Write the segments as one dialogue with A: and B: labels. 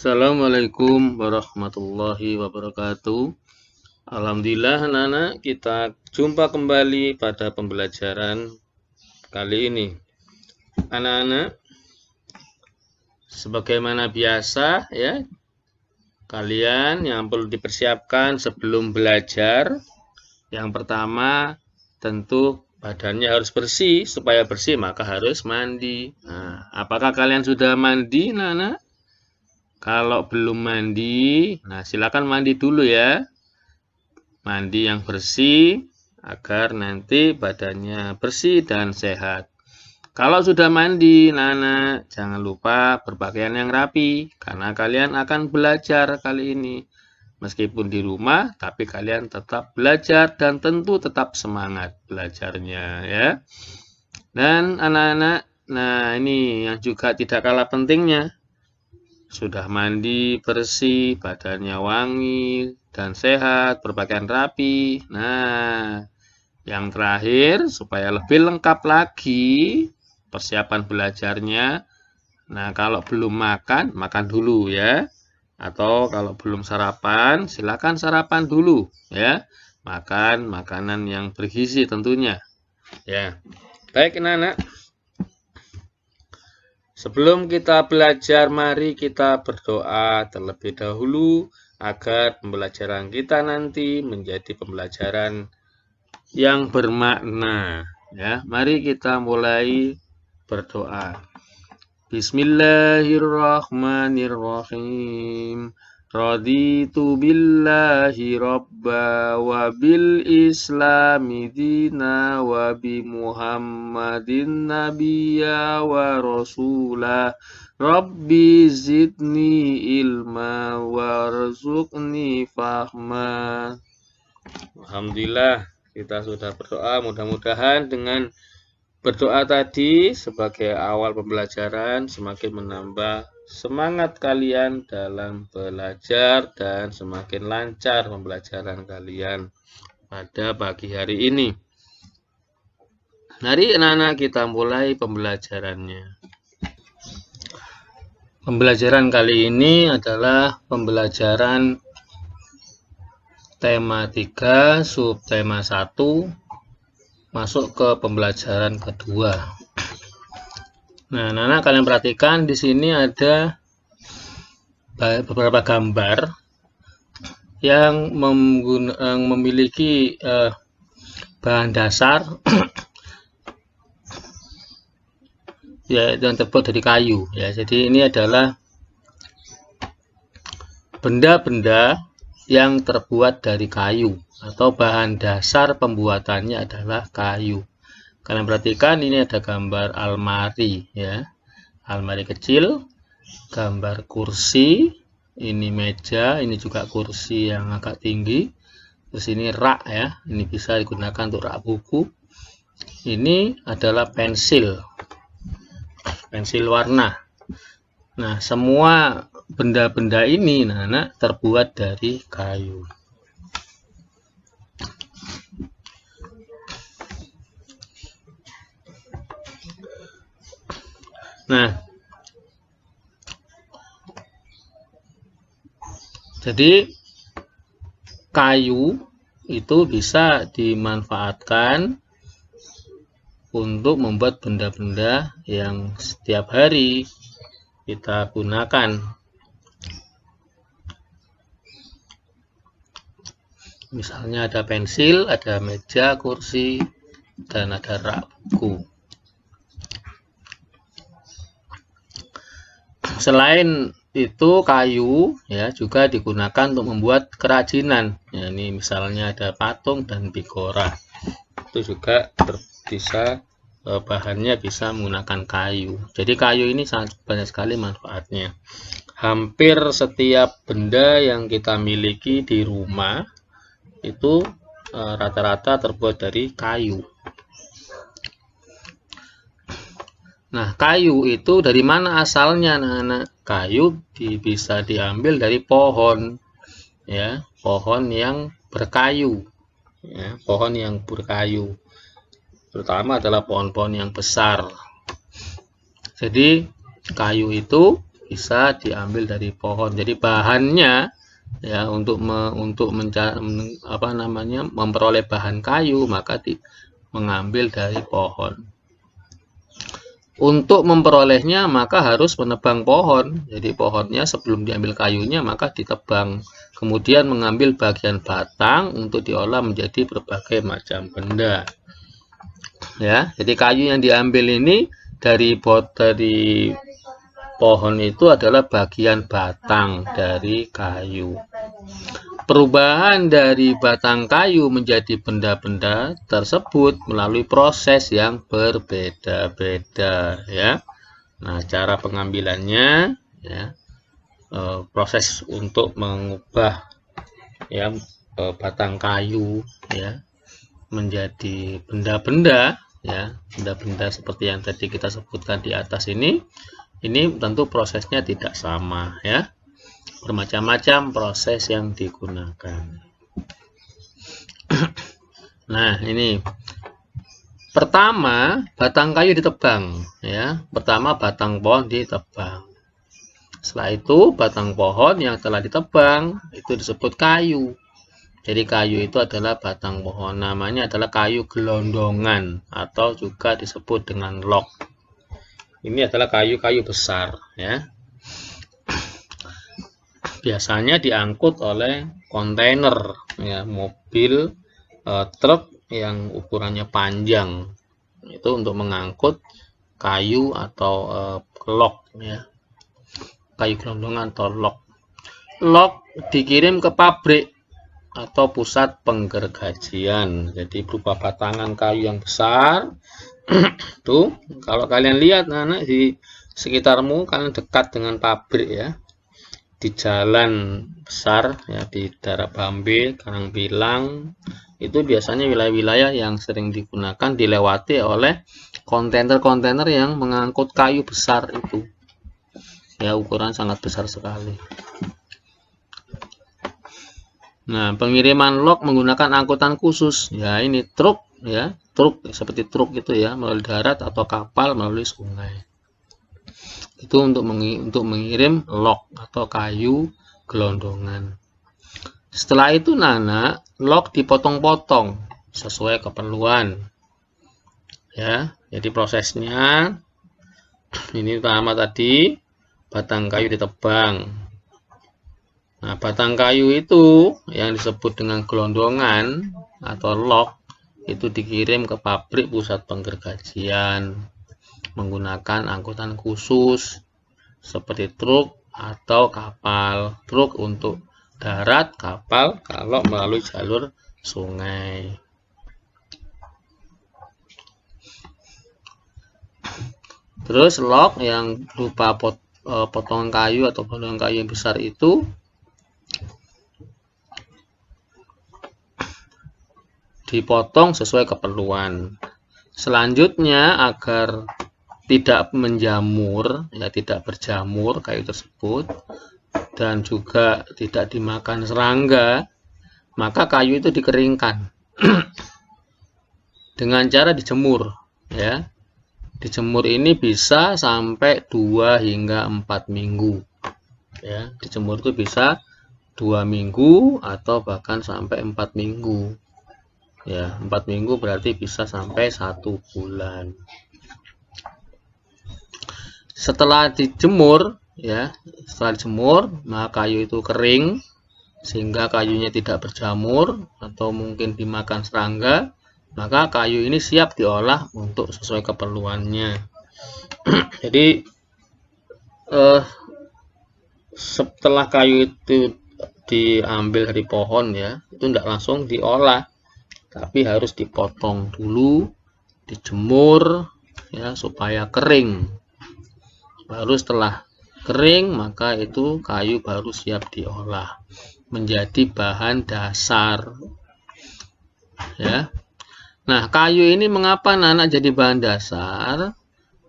A: Assalamualaikum warahmatullahi wabarakatuh. Alhamdulillah anak-anak, kita jumpa kembali pada pembelajaran kali ini. Anak-anak, sebagaimana biasa ya, kalian yang perlu dipersiapkan sebelum belajar, yang pertama tentu badannya harus bersih. Supaya bersih maka harus mandi. Nah, apakah kalian sudah mandi anak-anak? Kalau belum mandi, nah silakan mandi dulu ya. Mandi yang bersih agar nanti badannya bersih dan sehat. Kalau sudah mandi, Nana, jangan lupa berpakaian yang rapi karena kalian akan belajar kali ini. Meskipun di rumah, tapi kalian tetap belajar dan tentu tetap semangat belajarnya ya. Dan anak-anak, nah ini yang juga tidak kalah pentingnya. Sudah mandi bersih, badannya wangi dan sehat, berpakaian rapi. Nah, yang terakhir supaya lebih lengkap lagi persiapan belajarnya. Nah, kalau belum makan, makan dulu ya. Atau kalau belum sarapan, silakan sarapan dulu ya. Makan makanan yang bergizi tentunya. Ya. Baik anak-anak. Sebelum kita belajar, mari kita berdoa terlebih dahulu agar pembelajaran kita nanti menjadi pembelajaran yang bermakna. Ya, mari kita mulai berdoa. Bismillahirrahmanirrahim. Raditu billahi robba wa bil islami dina wa bi muhammadin nabiyya wa rasulah. Rabbi zidni ilma warzuqni fahma. Alhamdulillah kita sudah berdoa, mudah-mudahan dengan berdoa tadi sebagai awal pembelajaran semakin menambah semangat kalian dalam belajar dan semakin lancar pembelajaran kalian pada pagi hari ini. Mari anak-anak kita mulai pembelajarannya. Pembelajaran kali ini adalah pembelajaran tema 3, subtema 1, masuk ke pembelajaran kedua. Nah, anak-anak kalian perhatikan di sini ada beberapa gambar yang memiliki bahan dasar ya yang terbuat dari kayu ya. Jadi ini adalah benda-benda yang terbuat dari kayu atau bahan dasar pembuatannya adalah kayu. Kalian perhatikan ini ada gambar almari ya. Almari kecil, gambar kursi, ini meja, ini juga kursi yang agak tinggi. Terus ini rak ya, ini bisa digunakan untuk rak buku. Ini adalah pensil warna. Nah, semua benda-benda ini anak terbuat dari kayu. Nah, jadi kayu itu bisa dimanfaatkan untuk membuat benda-benda yang setiap hari kita gunakan. Misalnya ada pensil, ada meja, kursi, dan ada rak buku. Selain itu kayu ya juga digunakan untuk membuat kerajinan. Ya, ini misalnya ada patung dan bikora. Itu juga bisa bahannya bisa menggunakan kayu. Jadi kayu ini sangat banyak sekali manfaatnya. Hampir setiap benda yang kita miliki di rumah itu rata-rata terbuat dari kayu. Nah, kayu itu dari mana asalnya, anak-anak? Kayu bisa diambil dari pohon, ya, pohon yang berkayu, ya, pohon yang berkayu. Terutama adalah pohon-pohon yang besar. Jadi, kayu itu bisa diambil dari pohon. Jadi bahannya ya untuk memperoleh bahan kayu maka mengambil dari pohon. Untuk memperolehnya maka harus menebang pohon. Jadi pohonnya sebelum diambil kayunya maka ditebang. Kemudian mengambil bagian batang untuk diolah menjadi berbagai macam benda. Ya, jadi kayu yang diambil ini dari pohon itu adalah bagian batang dari kayu. Perubahan dari batang kayu menjadi benda-benda tersebut melalui proses yang berbeda-beda ya. Nah, cara pengambilannya ya, proses untuk mengubah ya batang kayu ya menjadi benda-benda ya, benda-benda seperti yang tadi kita sebutkan di atas ini tentu prosesnya tidak sama ya. Bermacam-macam proses yang digunakan. Nah, ini pertama batang kayu ditebang ya. Pertama batang pohon ditebang. Setelah itu batang pohon yang telah ditebang itu disebut kayu. Jadi kayu itu adalah batang pohon. Namanya adalah kayu gelondongan atau juga disebut dengan log. Ini adalah kayu-kayu besar ya. Biasanya diangkut oleh kontainer ya, mobil, truk yang ukurannya panjang. Itu untuk mengangkut kayu atau log ya. Kayu gelondongan atau log. Log dikirim ke pabrik atau pusat penggergajian. Jadi berupa batangan kayu yang besar. Tuh, kalau kalian lihat anak di sekitarmu, kalian dekat dengan pabrik ya. Di jalan besar ya, di daerah Bambe, Karangpilang, itu biasanya wilayah-wilayah yang sering digunakan dilewati oleh kontainer-kontainer yang mengangkut kayu besar itu ya, ukuran sangat besar sekali. Nah, pengiriman log menggunakan angkutan khusus ya, ini truk ya, truk seperti truk gitu ya, melalui darat atau kapal melalui sungai. Itu untuk mengirim log atau kayu gelondongan. Setelah itu Nana, log dipotong-potong sesuai keperluan ya. Jadi prosesnya ini pertama tadi batang kayu ditebang. Nah, batang kayu itu yang disebut dengan gelondongan atau log itu dikirim ke pabrik pusat penggergajian menggunakan angkutan khusus seperti truk atau kapal. Truk untuk darat, kapal kalau melalui jalur sungai. Terus log yang berupa potongan kayu atau potongan kayu yang besar itu dipotong sesuai keperluan. Selanjutnya agar tidak menjamur ya, tidak berjamur kayu tersebut dan juga tidak dimakan serangga, maka kayu itu dikeringkan dengan cara dijemur ya. Dijemur ini bisa sampai 2 hingga 4 minggu ya. Dijemur itu bisa 2 minggu atau bahkan sampai 4 minggu ya. 4 minggu berarti bisa sampai 1 bulan. Setelah dijemur ya, maka kayu itu kering sehingga kayunya tidak berjamur atau mungkin dimakan serangga, maka kayu ini siap diolah untuk sesuai keperluannya. Jadi setelah kayu itu diambil dari pohon ya, itu tidak langsung diolah, tapi harus dipotong dulu, dijemur ya supaya kering. Baru setelah kering maka itu kayu baru siap diolah menjadi bahan dasar ya. Nah, kayu ini mengapa anak jadi bahan dasar?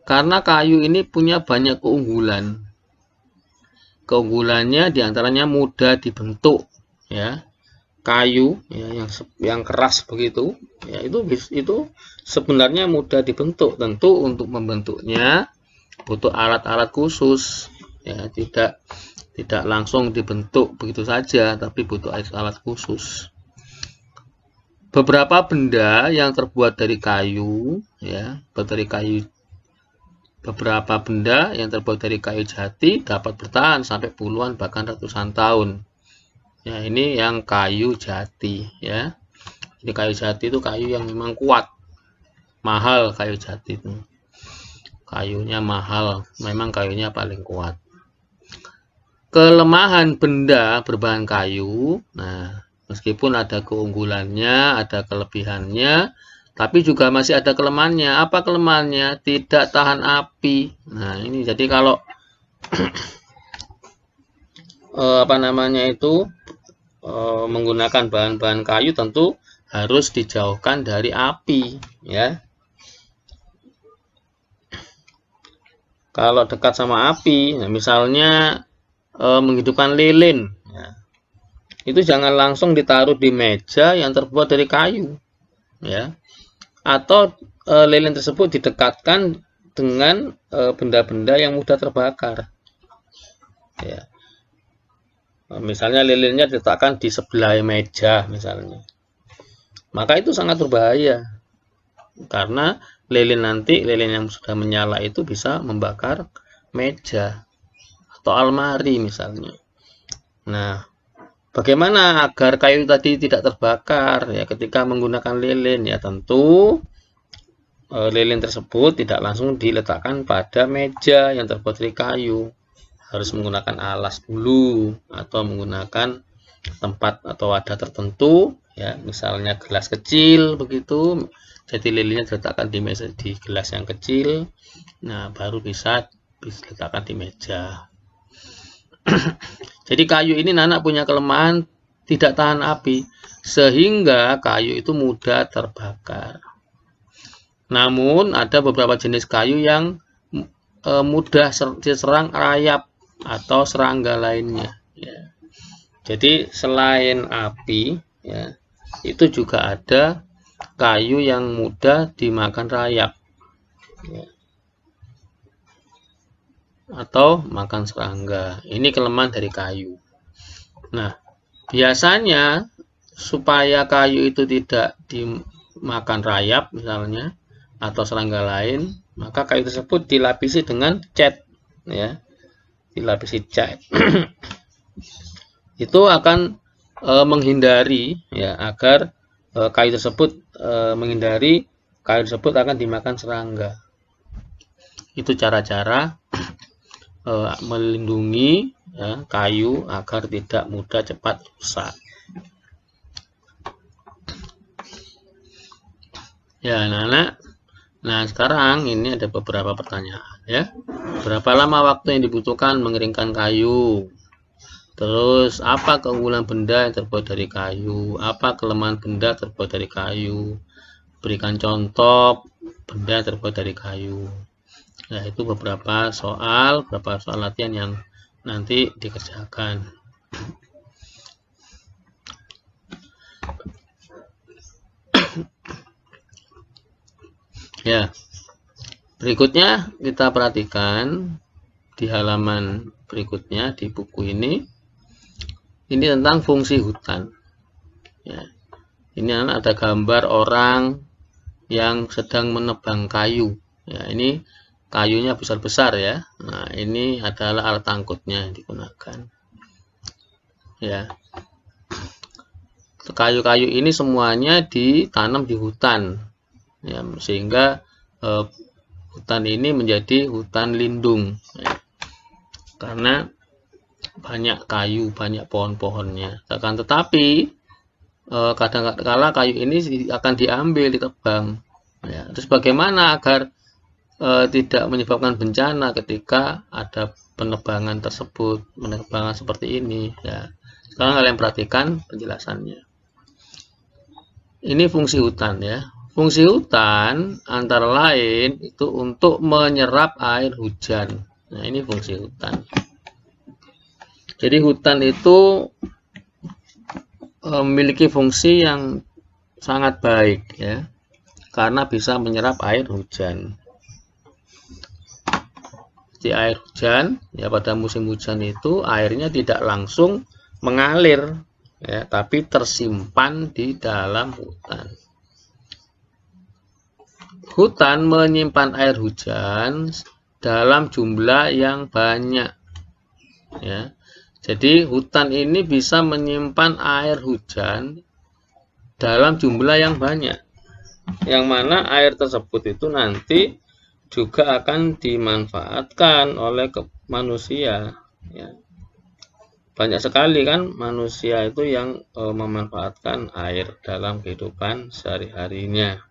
A: Karena kayu ini punya banyak keunggulan. Keunggulannya diantaranya mudah dibentuk ya. Kayu ya, yang keras begitu ya, itu sebenarnya mudah dibentuk. Tentu untuk membentuknya butuh alat-alat khusus ya, tidak langsung dibentuk begitu saja, tapi butuh alat khusus. Beberapa benda yang terbuat dari kayu, ya, beberapa benda yang terbuat dari kayu jati dapat bertahan sampai puluhan bahkan ratusan tahun. Ya, ini yang kayu jati, ya. Jadi kayu jati itu kayu yang memang kuat, mahal kayu jati itu. Kayunya mahal, memang kayunya paling kuat. Kelemahan benda berbahan kayu, nah, meskipun ada keunggulannya, ada kelebihannya, tapi juga masih ada kelemahannya. Apa kelemahannya? Tidak tahan api. Nah, ini jadi kalau menggunakan bahan-bahan kayu tentu harus dijauhkan dari api, ya. Kalau dekat sama api, nah misalnya menghidupkan lilin, ya, itu jangan langsung ditaruh di meja yang terbuat dari kayu, ya. Atau lilin tersebut didekatkan dengan benda-benda yang mudah terbakar, ya. Misalnya lilinnya diletakkan di sebelah meja misalnya, maka itu sangat berbahaya karena lilin yang sudah menyala itu bisa membakar meja atau almari misalnya. Nah, bagaimana agar kayu tadi tidak terbakar, ya, ketika menggunakan lilin? Ya, tentu lilin tersebut tidak langsung diletakkan pada meja yang terbuat dari kayu. Harus menggunakan alas dulu atau menggunakan tempat atau wadah tertentu, ya, misalnya gelas kecil begitu. Jadi lilinnya diletakkan di gelas yang kecil. Nah, baru bisa diletakkan di meja. Jadi kayu ini anak punya kelemahan tidak tahan api, sehingga kayu itu mudah terbakar. Namun ada beberapa jenis kayu yang mudah diserang rayap atau serangga lainnya, ya. Jadi selain api, ya, itu juga ada kayu yang mudah dimakan rayap, ya, atau makan serangga. Ini kelemahan dari kayu. Nah, biasanya supaya kayu itu tidak dimakan rayap misalnya atau serangga lain, maka kayu tersebut dilapisi dengan cat, ya, dilapisi cat. Itu akan menghindari, ya, agar kayu tersebut akan dimakan serangga. Itu cara-cara melindungi, ya, kayu agar tidak mudah cepat rusak. Ya, anak-anak. Nah, sekarang ini ada beberapa pertanyaan, ya. Berapa lama waktu yang dibutuhkan mengeringkan kayu? Terus, apa keunggulan benda yang terbuat dari kayu? Apa kelemahan benda terbuat dari kayu? Berikan contoh benda yang terbuat dari kayu. Ya, itu beberapa soal latihan yang nanti dikerjakan. Ya, berikutnya kita perhatikan di halaman berikutnya di buku ini. Ini tentang fungsi hutan. Ya, ini ada gambar orang yang sedang menebang kayu. Ya, ini kayunya besar-besar, ya. Nah, ini adalah alat angkutnya yang digunakan. Ya, kayu-kayu ini semuanya ditanam di hutan. Ya, sehingga hutan ini menjadi hutan lindung, ya, karena banyak kayu, banyak pohon-pohonnya. Akan tetapi kadang-kala kayu ini akan diambil, ditebang, ya. Terus bagaimana agar tidak menyebabkan bencana ketika ada penebangan tersebut, penebangan seperti ini, ya. Sekarang kalian perhatikan penjelasannya. Ini fungsi hutan, ya. Fungsi hutan antara lain itu untuk menyerap air hujan. Nah, ini fungsi hutan. Jadi hutan itu memiliki fungsi yang sangat baik, ya, karena bisa menyerap air hujan. Di air hujan, ya pada musim hujan itu airnya tidak langsung mengalir, ya, tapi tersimpan di dalam hutan. Hutan menyimpan air hujan dalam jumlah yang banyak, ya. Jadi hutan ini bisa menyimpan air hujan dalam jumlah yang banyak, yang mana air tersebut itu nanti juga akan dimanfaatkan oleh manusia, ya. Banyak sekali kan manusia itu yang memanfaatkan air dalam kehidupan sehari-harinya.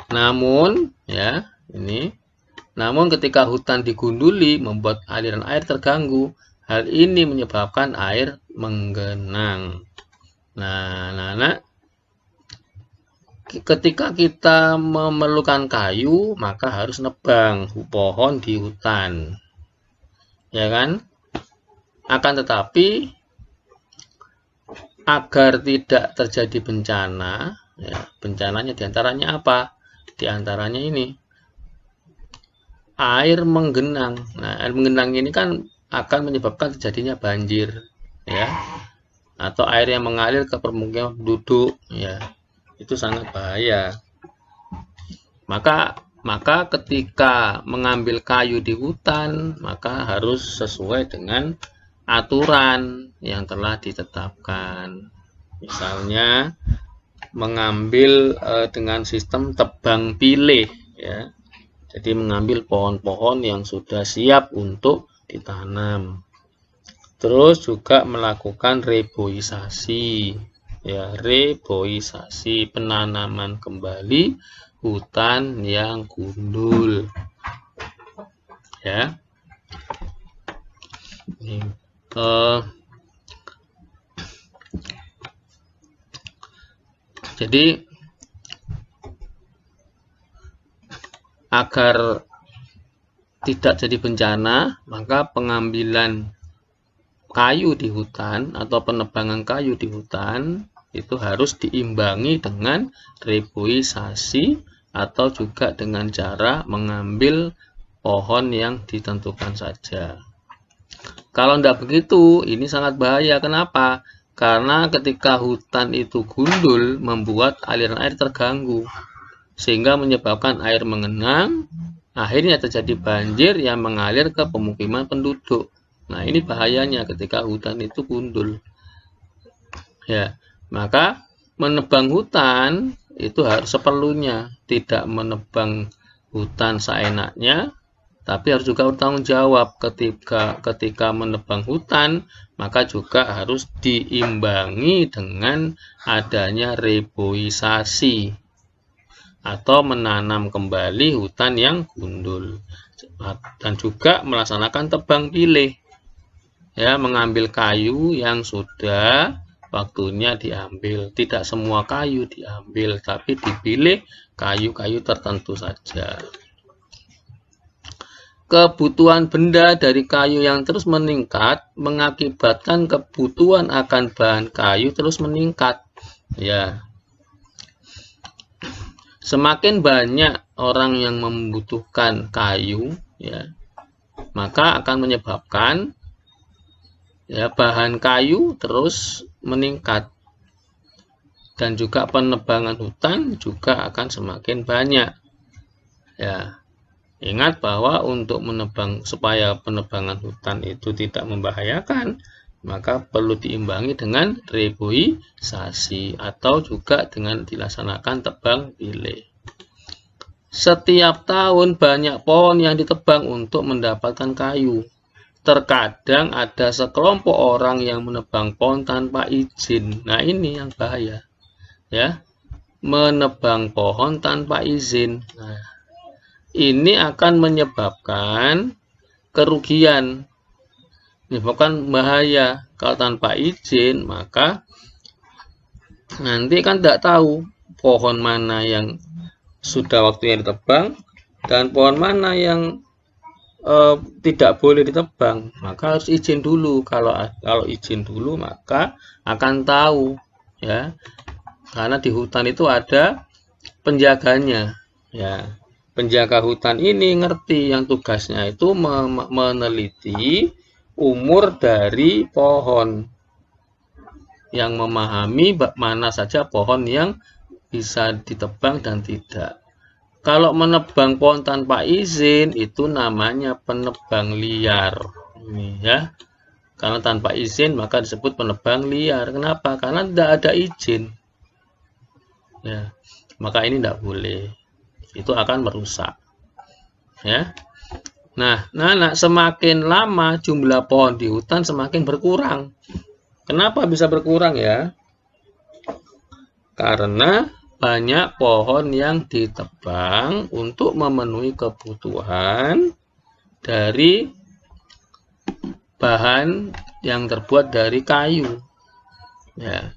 A: Namun, ya, namun ketika hutan digunduli membuat aliran air terganggu, hal ini menyebabkan air menggenang. Nah, ketika kita memerlukan kayu, maka harus nebang pohon di hutan, ya kan? Akan tetapi agar tidak terjadi bencana, ya, bencananya diantaranya apa? Diantaranya ini air menggenang. Nah, air menggenang ini kan akan menyebabkan terjadinya banjir, ya, atau air yang mengalir ke permukiman penduduk, ya, itu sangat bahaya. Maka ketika mengambil kayu di hutan, maka harus sesuai dengan aturan yang telah ditetapkan. Misalnya mengambil dengan sistem tebang pilih, ya. Jadi mengambil pohon-pohon yang sudah siap untuk ditanam. Terus juga melakukan reboisasi, ya, reboisasi, penanaman kembali hutan yang gundul, ya. Jadi agar tidak jadi bencana, maka pengambilan kayu di hutan atau penebangan kayu di hutan itu harus diimbangi dengan reboisasi atau juga dengan cara mengambil pohon yang ditentukan saja. Kalau tidak begitu, ini sangat bahaya. Kenapa? Karena ketika hutan itu gundul, membuat aliran air terganggu, sehingga menyebabkan air mengenang, akhirnya terjadi banjir yang mengalir ke pemukiman penduduk. Nah, ini bahayanya ketika hutan itu gundul, ya. Maka menebang hutan itu harus seperlunya, tidak menebang hutan seenaknya, tapi harus juga bertanggung jawab. Ketika menebang hutan, maka juga harus diimbangi dengan adanya reboisasi atau menanam kembali hutan yang gundul, dan juga melaksanakan tebang pilih, ya, mengambil kayu yang sudah waktunya diambil. Tidak semua kayu diambil, tapi dipilih kayu-kayu tertentu saja. Kebutuhan benda dari kayu yang terus meningkat mengakibatkan kebutuhan akan bahan kayu terus meningkat, ya. Semakin banyak orang yang membutuhkan kayu, ya, maka akan menyebabkan, ya, bahan kayu terus meningkat, dan juga penebangan hutan juga akan semakin banyak, ya. Ingat bahwa untuk supaya penebangan hutan itu tidak membahayakan, maka perlu diimbangi dengan reboisasi atau juga dengan dilaksanakan tebang pilih. Setiap tahun banyak pohon yang ditebang untuk mendapatkan kayu. Terkadang ada sekelompok orang yang menebang pohon tanpa izin. Nah, ini yang bahaya, ya. Menebang pohon tanpa izin. Nah, ini akan menyebabkan kerugian, menyebabkan bahaya. Kalau tanpa izin, maka nanti kan tidak tahu pohon mana yang sudah waktunya ditebang dan pohon mana yang tidak boleh ditebang. Maka harus izin dulu. Kalau izin dulu, maka akan tahu, ya, karena di hutan itu ada penjaganya, ya. penjaga hutan ini ngerti yang tugasnya itu meneliti umur dari pohon, yang memahami mana saja pohon yang bisa ditebang dan tidak. Kalau menebang pohon tanpa izin itu namanya penebang liar. Ini ya. Karena tanpa izin maka disebut penebang liar. Kenapa? Karena tidak ada izin. Ya. Maka ini tidak boleh. Itu akan merusak. Ya. Nah, semakin lama jumlah pohon di hutan semakin berkurang. Kenapa bisa berkurang ya? Karena banyak pohon yang ditebang untuk memenuhi kebutuhan dari bahan yang terbuat dari kayu. Ya.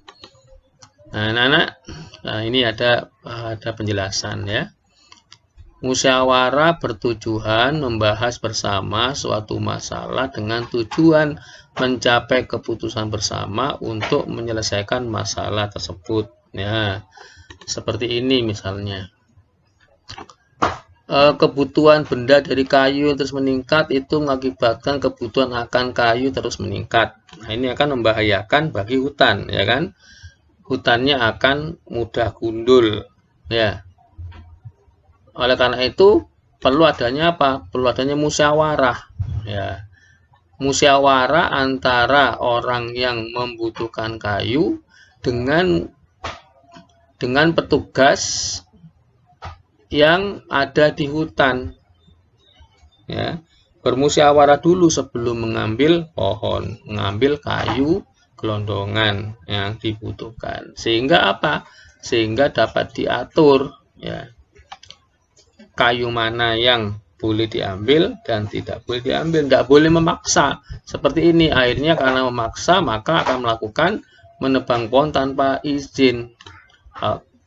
A: Nah, ini ada penjelasan ya. Musyawarah bertujuan membahas bersama suatu masalah dengan tujuan mencapai keputusan bersama untuk menyelesaikan masalah tersebut. Ya. Seperti ini misalnya, kebutuhan benda dari kayu terus meningkat itu mengakibatkan kebutuhan akan kayu terus meningkat. Nah, ini akan membahayakan bagi hutan, ya kan? Hutannya akan mudah gundul, ya. Oleh karena itu perlu adanya apa? Perlu adanya musyawarah, ya. Musyawarah antara orang yang membutuhkan kayu dengan petugas yang ada di hutan, ya. Bermusyawarah dulu sebelum mengambil pohon, mengambil kayu gelondongan yang dibutuhkan, sehingga apa? Sehingga dapat diatur, ya, kayu mana yang boleh diambil dan tidak boleh diambil. Tidak boleh memaksa seperti ini. Akhirnya karena memaksa maka akan melakukan menebang pohon tanpa izin.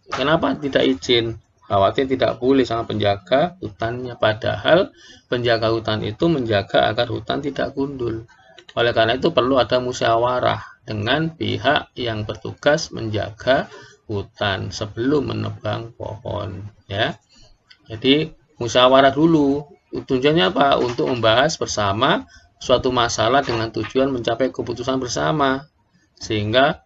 A: Kenapa tidak izin? Khawatir tidak boleh sama penjaga hutannya. Padahal penjaga hutan itu menjaga agar hutan tidak gundul. Oleh karena itu perlu ada musyawarah dengan pihak yang bertugas menjaga hutan sebelum menebang pohon. Ya, jadi musyawarah dulu. Tujuannya apa? Untuk membahas bersama suatu masalah dengan tujuan mencapai keputusan bersama, sehingga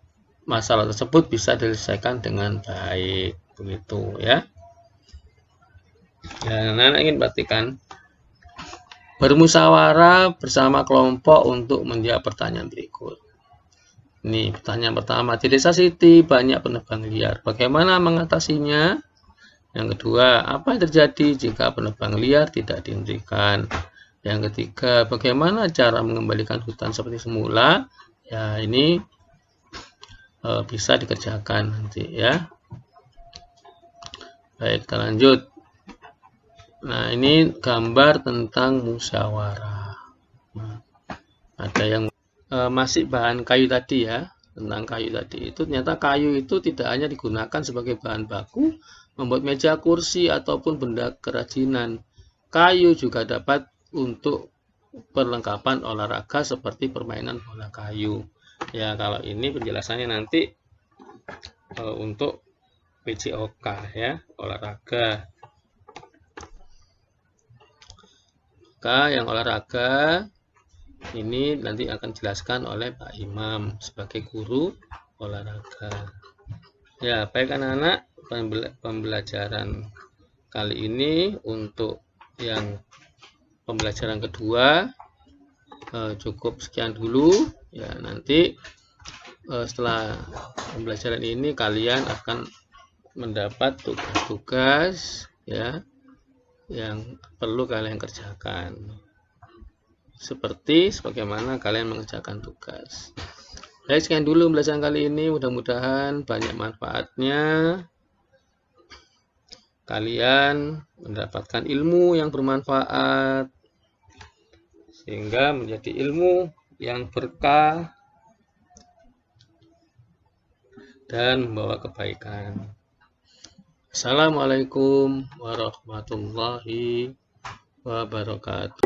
A: masalah tersebut bisa diselesaikan dengan baik, begitu ya. Ya, anak-anak ingin perhatikan, bermusyawarah bersama kelompok untuk menjawab pertanyaan berikut. Ini pertanyaan pertama, di desa Siti banyak penebang liar, bagaimana mengatasinya? Yang kedua, apa yang terjadi jika penebang liar tidak dihentikan? Yang ketiga, bagaimana cara mengembalikan hutan seperti semula? Ya, ini bisa dikerjakan nanti ya. Baik, kita lanjut. Nah, ini gambar tentang musyawarah. Nah, ada yang masih bahan kayu tadi ya. Tentang kayu tadi itu, ternyata kayu itu tidak hanya digunakan sebagai bahan baku membuat meja, kursi ataupun benda kerajinan. Kayu juga dapat untuk perlengkapan olahraga seperti permainan bola kayu. Ya, kalau ini penjelasannya nanti untuk PJOK ya, olahraga. Yang olahraga ini nanti akan dijelaskan oleh Pak Imam sebagai guru olahraga. Ya, baik anak-anak, pembelajaran kali ini untuk yang pembelajaran kedua cukup sekian dulu ya. Nanti setelah pembelajaran ini kalian akan mendapat tugas-tugas ya yang perlu kalian kerjakan, seperti sebagaimana kalian mengerjakan tugas. Baik, sekian dulu pembelajaran kali ini, mudah-mudahan banyak manfaatnya, kalian mendapatkan ilmu yang bermanfaat sehingga menjadi ilmu yang berkah dan membawa kebaikan. Assalamualaikum warahmatullahi wabarakatuh.